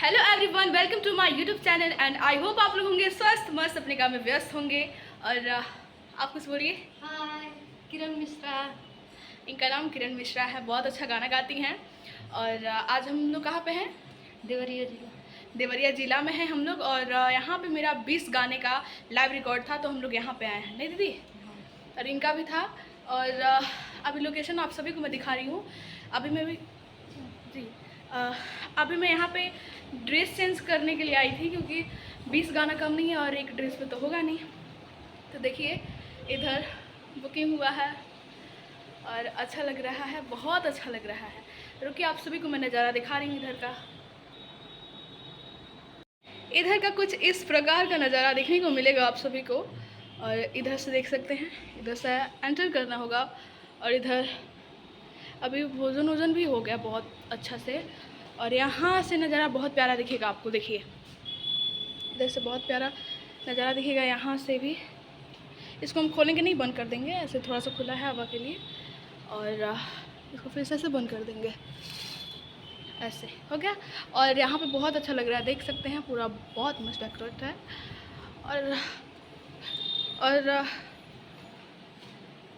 Hello everyone, welcome to my YouTube channel and I hope आप लोग होंगे स्वस्थ मस्त अपने काम में व्यस्त होंगे। और आप कुछ बोलिए। हाय, किरण मिश्रा। इनका नाम किरण मिश्रा है, बहुत अच्छा गाना गाती हैं। और आज हम लोग कहाँ पे हैं? देवरिया जिला। देवरिया ज़िला में हैं हम लोग। और यहाँ पे मेरा 20 गाने का लाइव रिकॉर्ड था, तो हम लोग यहाँ पे आए हैं। नहीं दीदी? और इनका भी था। और अभी लोकेशन आप सभी को मैं दिखा रही हूँ। अभी मैं भी जी अभी मैं यहाँ पे ड्रेस चेंज करने के लिए आई थी, क्योंकि 20 गाना कम नहीं है और एक ड्रेस पे तो होगा नहीं। तो देखिए, इधर बुकिंग हुआ है और अच्छा लग रहा है, बहुत अच्छा लग रहा है। रुकिए, आप सभी को मैं नज़ारा दिखा रही हूँ इधर का। इधर का कुछ इस प्रकार का नज़ारा देखने को मिलेगा आप सभी को। और इधर से देख सकते हैं, इधर से एंटर करना होगा। और इधर अभी भोजन वोजन भी हो गया बहुत अच्छा से। और यहाँ से नज़ारा बहुत प्यारा दिखेगा आपको। देखिए, इधर से बहुत प्यारा नज़ारा दिखेगा यहाँ से भी। इसको हम खोलेंगे नहीं, बंद कर देंगे, ऐसे थोड़ा सा खुला है हवा के लिए। और इसको फिर से ऐसे बंद कर देंगे, ऐसे हो गया। और यहाँ पे बहुत अच्छा लग रहा है, देख सकते हैं, पूरा बहुत मस्त डेकोरेट है। और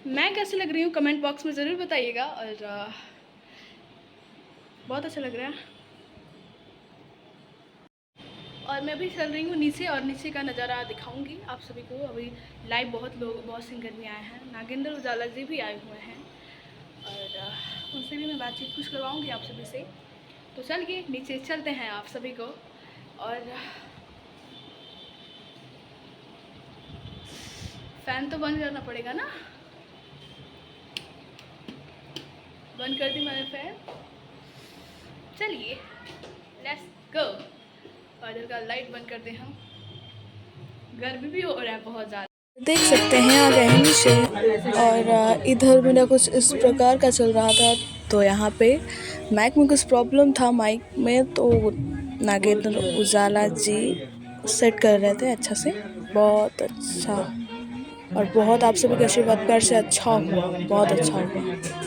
मैं कैसे लग रही हूँ कमेंट बॉक्स में ज़रूर बताइएगा। और बहुत अच्छा लग रहा है। और मैं भी चल रही हूँ नीचे, और नीचे का नज़ारा दिखाऊंगी आप सभी को। अभी लाइव बहुत सिंगर भी आए हैं, नागेंद्र उजाला जी भी आए हुए हैं। और उनसे भी मैं बातचीत कुछ करवाऊंगी आप सभी से। तो चलिए नीचे चलते हैं आप सभी को। और फ़ैन तो बंद करना पड़ेगा ना। बंद कर दी मैंने फ़ैन। चलिए लेट्स गो। और इधर का लाइट बंद कर दें हम। गर्मी भी हो रहा है बहुत ज़्यादा, देख सकते हैं आ गए हैं नीचे। और इधर मेरा कुछ इस प्रकार का चल रहा था। तो यहाँ पे माइक में कुछ प्रॉब्लम था माइक में, तो नागेंद्र उजाला जी सेट कर रहे थे अच्छा से। बहुत अच्छा, और बहुत आप सभी के आशीर्वाद प्यार से अच्छा हुआ, बहुत अच्छा हुआ।